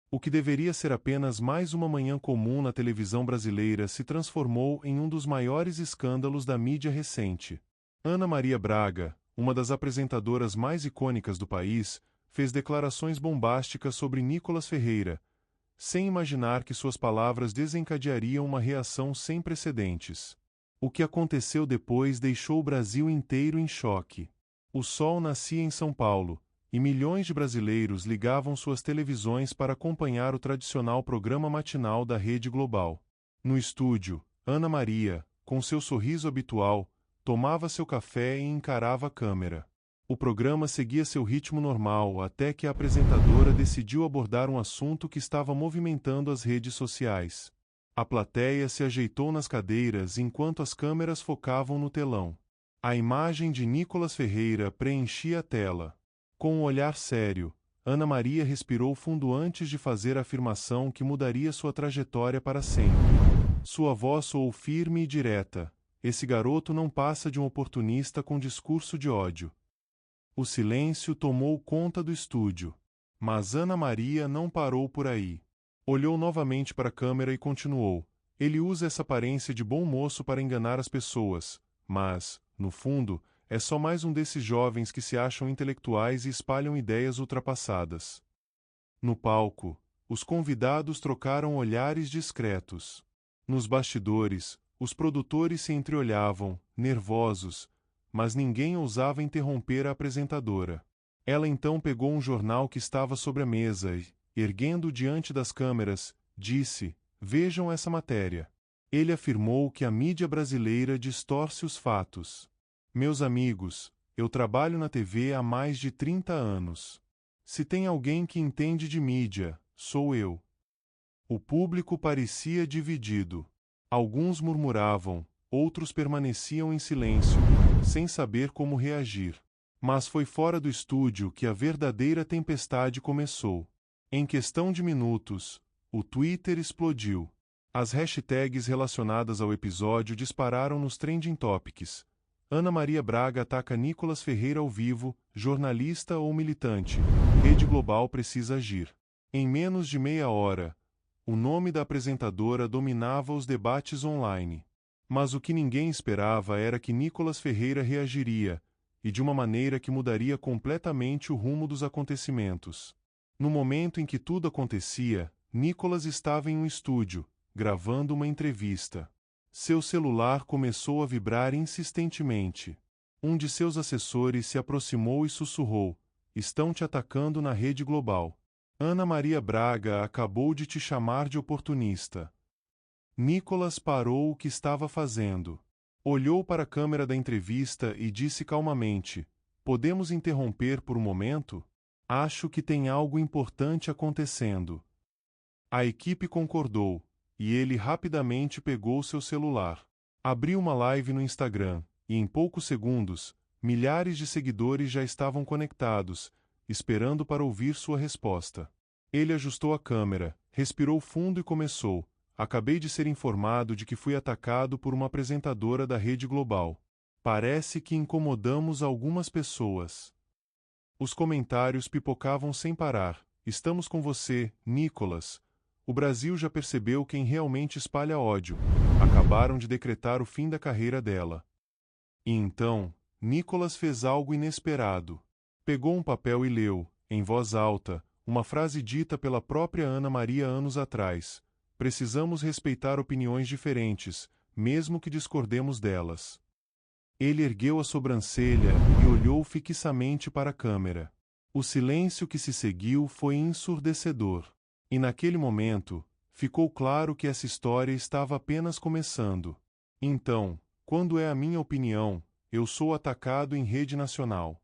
O que deveria ser apenas mais uma manhã comum na televisão brasileira se transformou em um dos maiores escândalos da mídia recente. Ana Maria Braga, uma das apresentadoras mais icônicas do país, fez declarações bombásticas sobre Nicolas Ferreira, sem imaginar que suas palavras desencadeariam uma reação sem precedentes. O que aconteceu depois deixou o Brasil inteiro em choque. O sol nascia em São Paulo, e milhões de brasileiros ligavam suas televisões para acompanhar o tradicional programa matinal da Rede Global. No estúdio, Ana Maria, com seu sorriso habitual, tomava seu café e encarava a câmera. O programa seguia seu ritmo normal até que a apresentadora decidiu abordar um assunto que estava movimentando as redes sociais. A plateia se ajeitou nas cadeiras enquanto as câmeras focavam no telão. A imagem de Nicolas Ferreira preenchia a tela. Com um olhar sério, Ana Maria respirou fundo antes de fazer a afirmação que mudaria sua trajetória para sempre. Sua voz soou firme e direta: "Esse garoto não passa de um oportunista com discurso de ódio." O silêncio tomou conta do estúdio. Mas Ana Maria não parou por aí. Olhou novamente para a câmera e continuou: "Ele usa essa aparência de bom moço para enganar as pessoas, mas, no fundo, é só mais um desses jovens que se acham intelectuais e espalham ideias ultrapassadas." No palco, os convidados trocaram olhares discretos. Nos bastidores, os produtores se entreolhavam, nervosos, mas ninguém ousava interromper a apresentadora. Ela então pegou um jornal que estava sobre a mesa e, erguendo-o diante das câmeras, disse: "Vejam essa matéria." Ele afirmou que a mídia brasileira distorce os fatos. "Meus amigos, eu trabalho na TV há mais de 30 anos. Se tem alguém que entende de mídia, sou eu." O público parecia dividido. Alguns murmuravam, outros permaneciam em silêncio, sem saber como reagir. Mas foi fora do estúdio que a verdadeira tempestade começou. Em questão de minutos, o Twitter explodiu. As hashtags relacionadas ao episódio dispararam nos trending topics. Ana Maria Braga ataca Nicolas Ferreira ao vivo, jornalista ou militante. Rede Global precisa agir. Em menos de meia hora, o nome da apresentadora dominava os debates online. Mas o que ninguém esperava era que Nicolas Ferreira reagiria, e de uma maneira que mudaria completamente o rumo dos acontecimentos. No momento em que tudo acontecia, Nicolas estava em um estúdio, gravando uma entrevista. Seu celular começou a vibrar insistentemente. Um de seus assessores se aproximou e sussurrou: "Estão te atacando na Rede Global. Ana Maria Braga acabou de te chamar de oportunista." Nicolas parou o que estava fazendo. Olhou para a câmera da entrevista e disse calmamente: "Podemos interromper por um momento? Acho que tem algo importante acontecendo." A equipe concordou, e ele rapidamente pegou seu celular. Abriu uma live no Instagram, e em poucos segundos, milhares de seguidores já estavam conectados, esperando para ouvir sua resposta. Ele ajustou a câmera, respirou fundo e começou: "Acabei de ser informado de que fui atacado por uma apresentadora da Rede Global. Parece que incomodamos algumas pessoas." Os comentários pipocavam sem parar: "Estamos com você, Nicolas. O Brasil já percebeu quem realmente espalha ódio. Acabaram de decretar o fim da carreira dela." E então, Nicolas fez algo inesperado. Pegou um papel e leu, em voz alta, uma frase dita pela própria Ana Maria anos atrás: "Precisamos respeitar opiniões diferentes, mesmo que discordemos delas." Ele ergueu a sobrancelha e olhou fixamente para a câmera. O silêncio que se seguiu foi ensurdecedor. E naquele momento, ficou claro que essa história estava apenas começando. Então, quando é a minha opinião, eu sou atacado em rede nacional.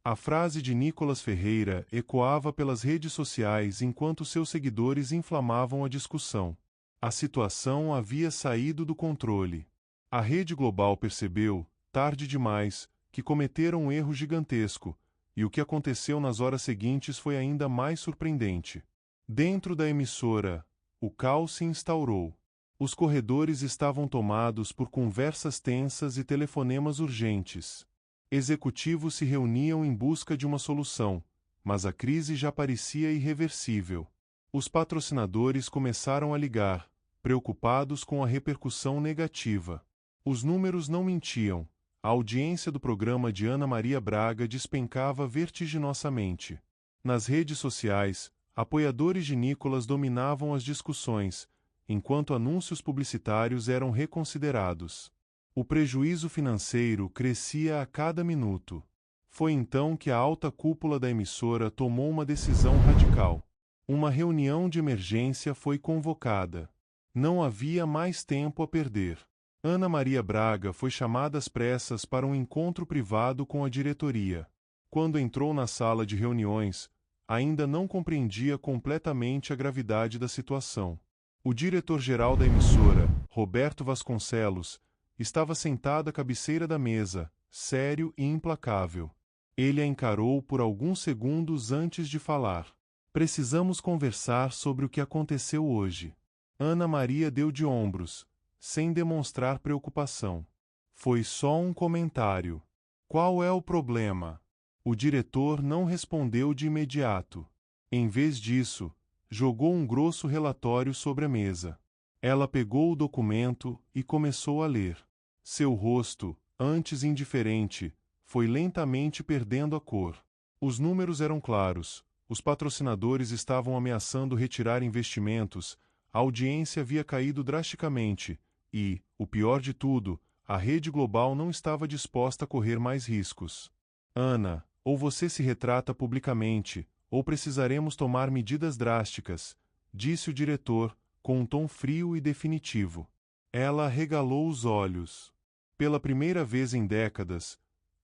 A frase de Nicolas Ferreira ecoava pelas redes sociais enquanto seus seguidores inflamavam a discussão. A situação havia saído do controle. A Rede Global percebeu, tarde demais, que cometeram um erro gigantesco, e o que aconteceu nas horas seguintes foi ainda mais surpreendente. Dentro da emissora, o caos se instaurou. Os corredores estavam tomados por conversas tensas e telefonemas urgentes. Executivos se reuniam em busca de uma solução, mas a crise já parecia irreversível. Os patrocinadores começaram a ligar, preocupados com a repercussão negativa. Os números não mentiam. A audiência do programa de Ana Maria Braga despencava vertiginosamente. Nas redes sociais, apoiadores de Nicolas dominavam as discussões, enquanto anúncios publicitários eram reconsiderados. O prejuízo financeiro crescia a cada minuto. Foi então que a alta cúpula da emissora tomou uma decisão radical. Uma reunião de emergência foi convocada. Não havia mais tempo a perder. Ana Maria Braga foi chamada às pressas para um encontro privado com a diretoria. Quando entrou na sala de reuniões, ainda não compreendia completamente a gravidade da situação. O diretor-geral da emissora, Roberto Vasconcelos, estava sentado à cabeceira da mesa, sério e implacável. Ele a encarou por alguns segundos antes de falar. Precisamos conversar sobre o que aconteceu hoje. Ana Maria deu de ombros, sem demonstrar preocupação. Foi só um comentário. Qual é o problema? O diretor não respondeu de imediato. Em vez disso, jogou um grosso relatório sobre a mesa. Ela pegou o documento e começou a ler. Seu rosto, antes indiferente, foi lentamente perdendo a cor. Os números eram claros, os patrocinadores estavam ameaçando retirar investimentos, a audiência havia caído drasticamente e, o pior de tudo, a rede global não estava disposta a correr mais riscos. Ana, ou você se retrata publicamente, ou precisaremos tomar medidas drásticas, disse o diretor, com um tom frio e definitivo. Ela arregalou os olhos. Pela primeira vez em décadas,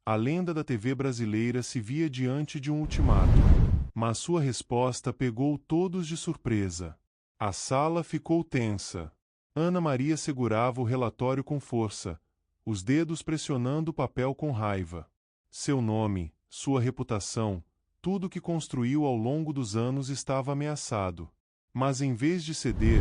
a lenda da TV brasileira se via diante de um ultimato. Mas sua resposta pegou todos de surpresa. A sala ficou tensa. Ana Maria segurava o relatório com força, os dedos pressionando o papel com raiva. Seu nome, sua reputação, tudo que construiu ao longo dos anos estava ameaçado. Mas em vez de ceder,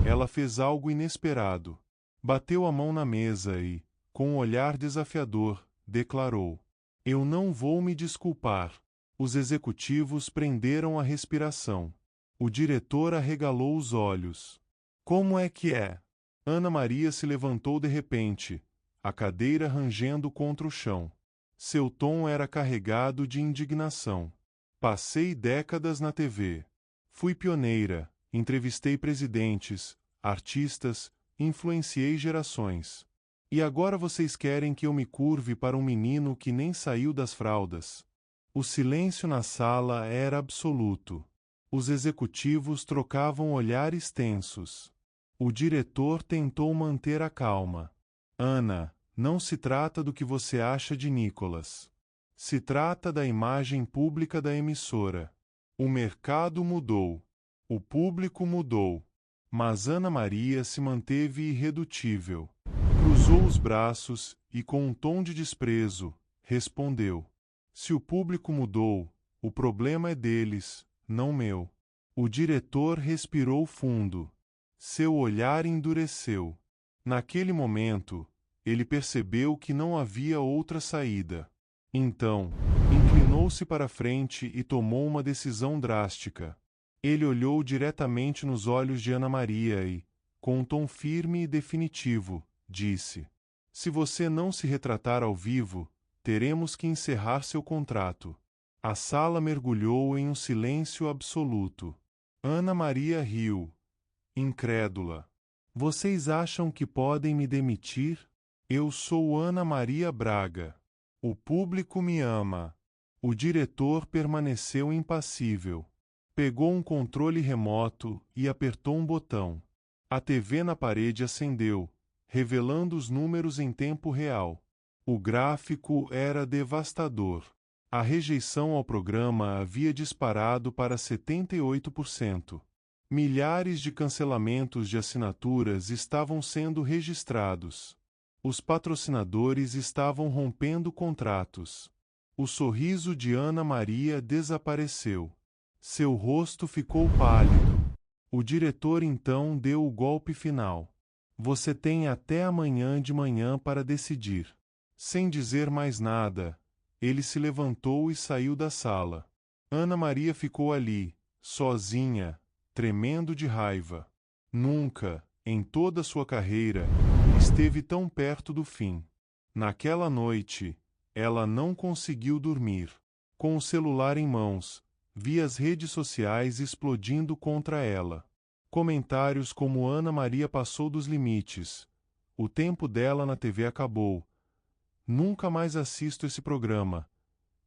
ela fez algo inesperado. Bateu a mão na mesa e, com um olhar desafiador, declarou: Eu não vou me desculpar. Os executivos prenderam a respiração. O diretor arregalou os olhos. Como é que é? Ana Maria se levantou de repente, a cadeira rangendo contra o chão. Seu tom era carregado de indignação. Passei décadas na TV. Fui pioneira, entrevistei presidentes, artistas, influenciei gerações. E agora vocês querem que eu me curve para um menino que nem saiu das fraldas? O silêncio na sala era absoluto. Os executivos trocavam olhares tensos. O diretor tentou manter a calma. Ana, não se trata do que você acha de Nicolas. Se trata da imagem pública da emissora. O mercado mudou. O público mudou. Mas Ana Maria se manteve irredutível. Cruzou os braços e, com um tom de desprezo, respondeu: Se o público mudou, o problema é deles, não meu. O diretor respirou fundo. Seu olhar endureceu. Naquele momento, ele percebeu que não havia outra saída. Então, inclinou-se para frente e tomou uma decisão drástica. Ele olhou diretamente nos olhos de Ana Maria e, com um tom firme e definitivo, disse: Se você não se retratar ao vivo, teremos que encerrar seu contrato. A sala mergulhou em um silêncio absoluto. Ana Maria riu, incrédula. Vocês acham que podem me demitir? Eu sou Ana Maria Braga. O público me ama. O diretor permaneceu impassível. Pegou um controle remoto e apertou um botão. A TV na parede acendeu, revelando os números em tempo real. O gráfico era devastador. A rejeição ao programa havia disparado para 78%. Milhares de cancelamentos de assinaturas estavam sendo registrados. Os patrocinadores estavam rompendo contratos. O sorriso de Ana Maria desapareceu. Seu rosto ficou pálido. O diretor então deu o golpe final. Você tem até amanhã de manhã para decidir. Sem dizer mais nada, ele se levantou e saiu da sala. Ana Maria ficou ali, sozinha, tremendo de raiva. Nunca, em toda sua carreira, esteve tão perto do fim. Naquela noite, ela não conseguiu dormir. Com o celular em mãos, via as redes sociais explodindo contra ela. Comentários como Ana Maria passou dos limites. O tempo dela na TV acabou. Nunca mais assisto esse programa.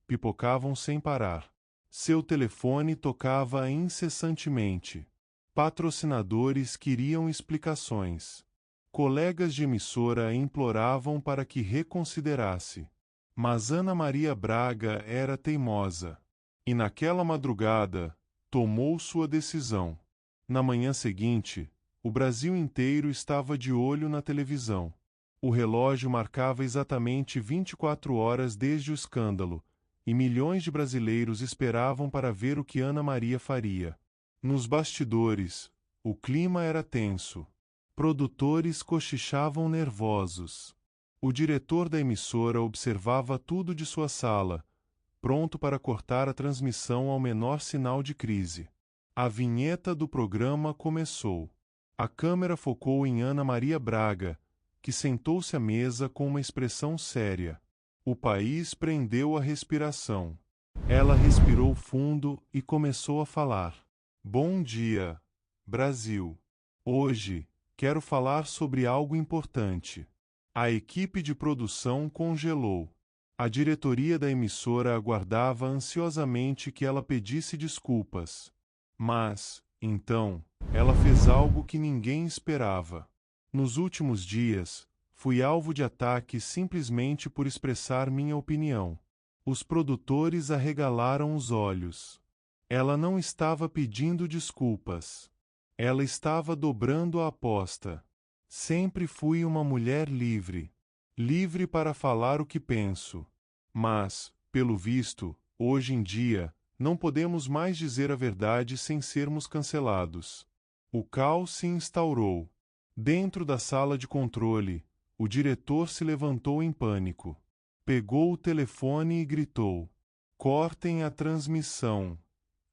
Pipocavam sem parar. Seu telefone tocava incessantemente. Patrocinadores queriam explicações. Colegas de emissora imploravam para que reconsiderasse. Mas Ana Maria Braga era teimosa. E naquela madrugada, tomou sua decisão. Na manhã seguinte, o Brasil inteiro estava de olho na televisão. O relógio marcava exatamente 24 horas desde o escândalo, e milhões de brasileiros esperavam para ver o que Ana Maria faria. Nos bastidores, o clima era tenso. Produtores cochichavam nervosos. O diretor da emissora observava tudo de sua sala, pronto para cortar a transmissão ao menor sinal de crise. A vinheta do programa começou. A câmera focou em Ana Maria Braga, que sentou-se à mesa com uma expressão séria. O país prendeu a respiração. Ela respirou fundo e começou a falar. Bom dia, Brasil. Hoje, quero falar sobre algo importante. A equipe de produção congelou. A diretoria da emissora aguardava ansiosamente que ela pedisse desculpas. Mas, então, ela fez algo que ninguém esperava. Nos últimos dias, fui alvo de ataques simplesmente por expressar minha opinião. Os produtores arregalaram os olhos. Ela não estava pedindo desculpas. Ela estava dobrando a aposta. Sempre fui uma mulher livre. Livre para falar o que penso. Mas, pelo visto, hoje em dia, não podemos mais dizer a verdade sem sermos cancelados. O caos se instaurou. Dentro da sala de controle, o diretor se levantou em pânico. Pegou o telefone e gritou: cortem a transmissão.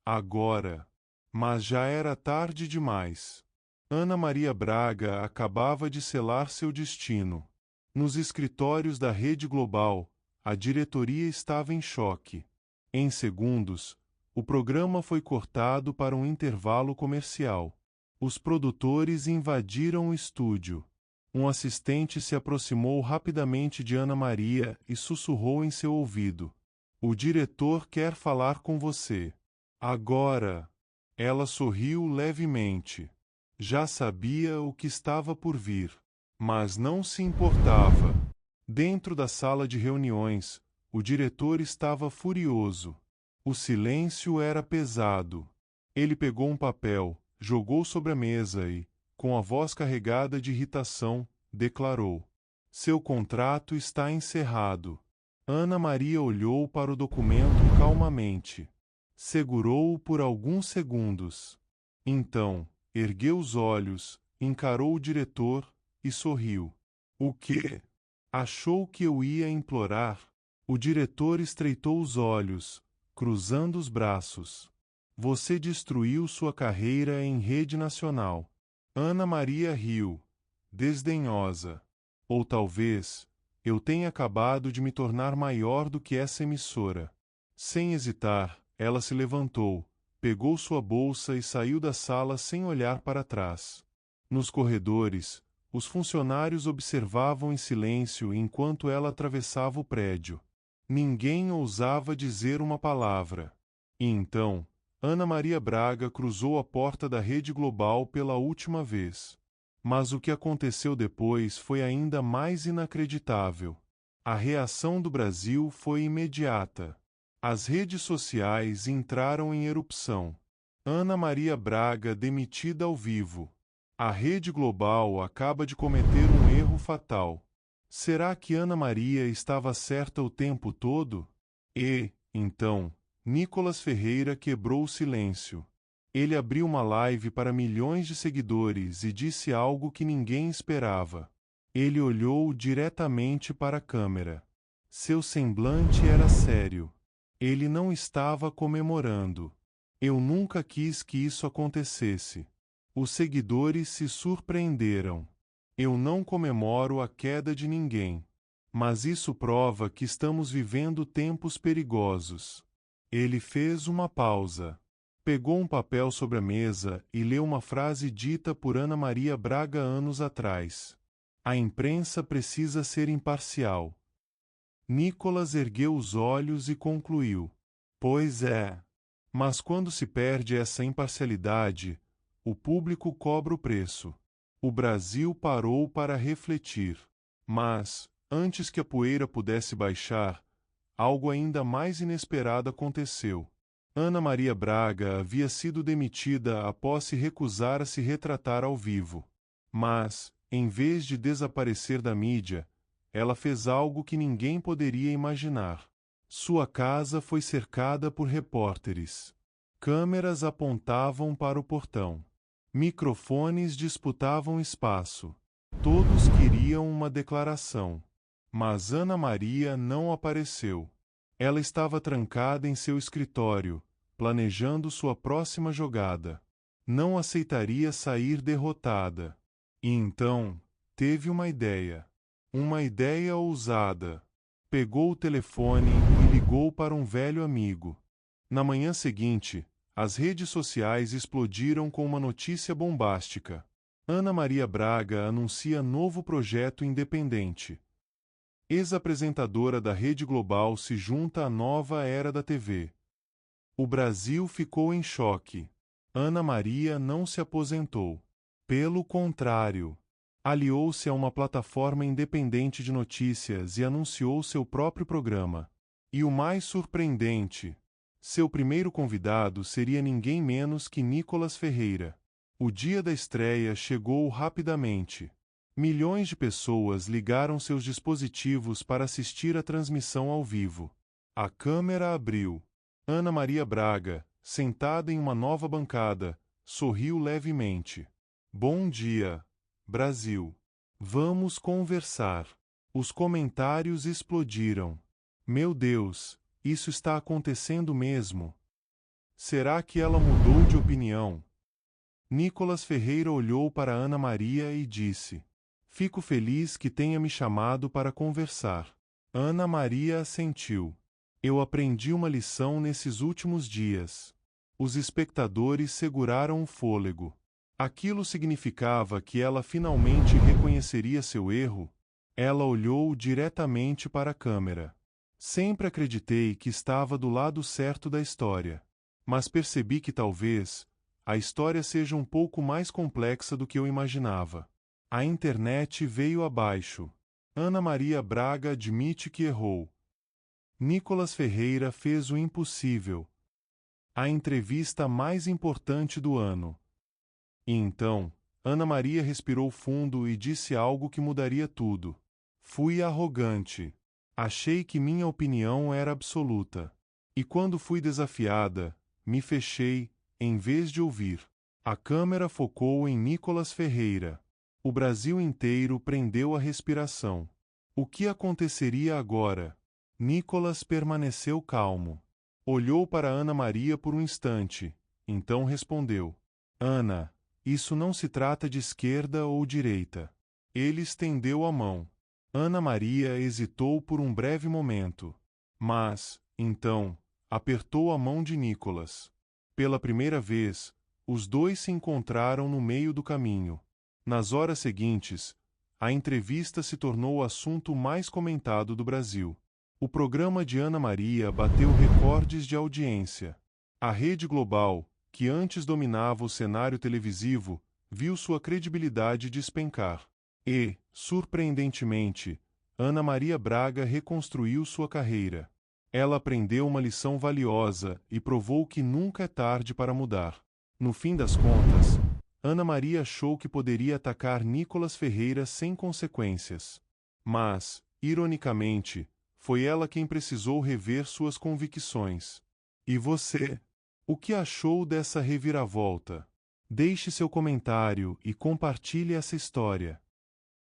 Agora. Mas já era tarde demais. Ana Maria Braga acabava de selar seu destino. Nos escritórios da Rede Global, a diretoria estava em choque. Em segundos, o programa foi cortado para um intervalo comercial. Os produtores invadiram o estúdio. Um assistente se aproximou rapidamente de Ana Maria e sussurrou em seu ouvido: o diretor quer falar com você. Agora. Ela sorriu levemente. Já sabia o que estava por vir, mas não se importava. Dentro da sala de reuniões, o diretor estava furioso. O silêncio era pesado. Ele pegou um papel, jogou sobre a mesa e, com a voz carregada de irritação, declarou: seu contrato está encerrado. Ana Maria olhou para o documento calmamente. Segurou-o por alguns segundos. Então, ergueu os olhos, encarou o diretor e sorriu. O quê? Achou que eu ia implorar? O diretor estreitou os olhos, cruzando os braços. Você destruiu sua carreira em rede nacional. Ana Maria riu, desdenhosa. Ou talvez, eu tenha acabado de me tornar maior do que essa emissora. Sem hesitar, ela se levantou, pegou sua bolsa e saiu da sala sem olhar para trás. Nos corredores, os funcionários observavam em silêncio enquanto ela atravessava o prédio. Ninguém ousava dizer uma palavra. E então, Ana Maria Braga cruzou a porta da Rede Global pela última vez. Mas o que aconteceu depois foi ainda mais inacreditável. A reação do Brasil foi imediata. As redes sociais entraram em erupção. Ana Maria Braga demitida ao vivo. A Rede Global acaba de cometer um erro fatal. Será que Ana Maria estava certa o tempo todo? E, então, Nicolas Ferreira quebrou o silêncio. Ele abriu uma live para milhões de seguidores e disse algo que ninguém esperava. Ele olhou diretamente para a câmera. Seu semblante era sério. Ele não estava comemorando. Eu nunca quis que isso acontecesse. Os seguidores se surpreenderam. Eu não comemoro a queda de ninguém. Mas isso prova que estamos vivendo tempos perigosos. Ele fez uma pausa. Pegou um papel sobre a mesa e leu uma frase dita por Ana Maria Braga anos atrás. A imprensa precisa ser imparcial. Nicolas ergueu os olhos e concluiu. Pois é. Mas quando se perde essa imparcialidade, o público cobra o preço. O Brasil parou para refletir. Mas, antes que a poeira pudesse baixar, algo ainda mais inesperado aconteceu. Ana Maria Braga havia sido demitida após se recusar a se retratar ao vivo. Mas, em vez de desaparecer da mídia, ela fez algo que ninguém poderia imaginar. Sua casa foi cercada por repórteres. Câmeras apontavam para o portão. Microfones disputavam espaço. Todos queriam uma declaração. Mas Ana Maria não apareceu. Ela estava trancada em seu escritório, planejando sua próxima jogada. Não aceitaria sair derrotada. E então, teve uma ideia. Uma ideia ousada. Pegou o telefone e ligou para um velho amigo. Na manhã seguinte, as redes sociais explodiram com uma notícia bombástica. Ana Maria Braga anuncia novo projeto independente. Ex-apresentadora da Rede Global se junta à nova era da TV. O Brasil ficou em choque. Ana Maria não se aposentou. Pelo contrário, aliou-se a uma plataforma independente de notícias e anunciou seu próprio programa. E o mais surpreendente, seu primeiro convidado seria ninguém menos que Nicolas Ferreira. O dia da estreia chegou rapidamente. Milhões de pessoas ligaram seus dispositivos para assistir a transmissão ao vivo. A câmera abriu. Ana Maria Braga, sentada em uma nova bancada, sorriu levemente. Bom dia, Brasil. Vamos conversar. Os comentários explodiram. Meu Deus, isso está acontecendo mesmo. Será que ela mudou de opinião? Nicolas Ferreira olhou para Ana Maria e disse: Fico feliz que tenha me chamado para conversar. Ana Maria assentiu. Eu aprendi uma lição nesses últimos dias. Os espectadores seguraram o fôlego. Aquilo significava que ela finalmente reconheceria seu erro? Ela olhou diretamente para a câmera. Sempre acreditei que estava do lado certo da história. Mas percebi que talvez a história seja um pouco mais complexa do que eu imaginava. A internet veio abaixo. Ana Maria Braga admite que errou. Nicolas Ferreira fez o impossível. A entrevista mais importante do ano. E então, Ana Maria respirou fundo e disse algo que mudaria tudo. Fui arrogante. Achei que minha opinião era absoluta. E quando fui desafiada, me fechei, em vez de ouvir. A câmera focou em Nicolas Ferreira. O Brasil inteiro prendeu a respiração. O que aconteceria agora? Nicolas permaneceu calmo. Olhou para Ana Maria por um instante, então respondeu: Ana, isso não se trata de esquerda ou direita. Ele estendeu a mão. Ana Maria hesitou por um breve momento. Mas, então, apertou a mão de Nicolas. Pela primeira vez, os dois se encontraram no meio do caminho. Nas horas seguintes, a entrevista se tornou o assunto mais comentado do Brasil. O programa de Ana Maria bateu recordes de audiência. A Rede Global, que antes dominava o cenário televisivo, viu sua credibilidade despencar. E, surpreendentemente, Ana Maria Braga reconstruiu sua carreira. Ela aprendeu uma lição valiosa e provou que nunca é tarde para mudar. No fim das contas, Ana Maria achou que poderia atacar Nicolas Ferreira sem consequências. Mas, ironicamente, foi ela quem precisou rever suas convicções. E você? O que achou dessa reviravolta? Deixe seu comentário e compartilhe essa história.